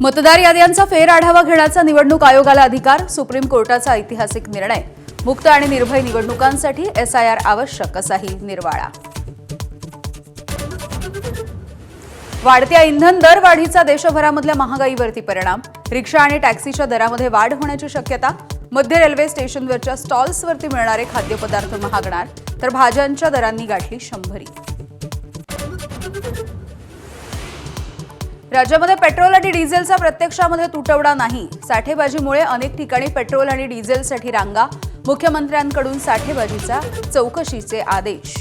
मतदार याद्यांचा फेर आढावा घेण्याचा निवडणूक आयोगाला अधिकार. सुप्रीम कोर्टाचा ऐतिहासिक निर्णय. मुक्त आणि निर्भय निवडणुकांसाठी एसआयआर आवश्यक असाही निर्वाळा. वाढत्या इंधन दर वाढीचा देशभरामधल्या महागाईवरती परिणाम. रिक्षा आणि टॅक्सीच्या दरामध्ये वाढ होण्याची शक्यता. मध्य रेल्वे स्टेशनवरच्या स्टॉल्सवरती मिळणारे खाद्यपदार्थ महागणार तर भाज्यांच्या दरांनी गाठली 100. राज्यामध्ये पेट्रोल आणि डिझेलचा प्रत्यक्षामध्ये तुटवडा नाही. साठेबाजीमुळे अनेक ठिकाणी पेट्रोल आणि डिझेलसाठी रांगा. मुख्यमंत्र्यांकडून साठेबाजीचा चौकशीचे आदेश.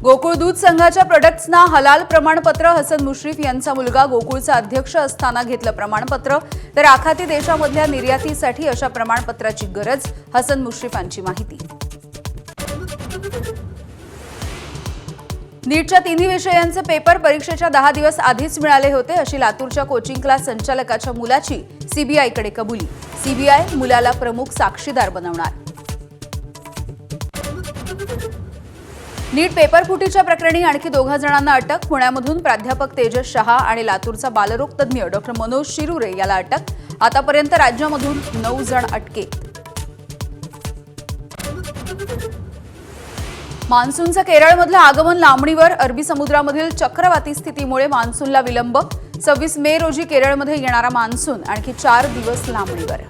गोकुळ दूध संघाच्या प्रोडक्ट्सना हलाल प्रमाणपत्र. हसन मुश्रीफ यांचा मुलगा गोकुळचा अध्यक्ष असताना घेतलं प्रमाणपत्र. तर आखाती देशामधल्या निर्यातीसाठी अशा प्रमाणपत्राची गरज. हसन मुश्रीफांची माहिती. नीटच्या तिन्ही विषयांचे पेपर परीक्षेच्या 10 दिवस आधीच मिळाले होते अशी लातूरच्या कोचिंग क्लास संचालकाच्या मुलाची सीबीआयकडे कबुली. सीबीआय मुलाला प्रमुख साक्षीदार बनवणार. नीट पेपर फुटीच्या प्रकरणी आणखी 2 जणांना अटक. पुण्यामधून प्राध्यापक तेजस शहा आणि लातूरचा बालरोग तज्ज्ञ डॉक्टर मनोज शिरुरे याला अटक. आतापर्यंत राज्यामधून 9 जण अटकेत. मान्सूनचं केरळमधलं आगमन लांबणीवर. अरबी समुद्रामधील चक्रवाती स्थितीमुळे मान्सूनला विलंब. 26 मे रोजी केरळमध्ये येणारा मान्सून आणखी 4 दिवस लांबणीवर.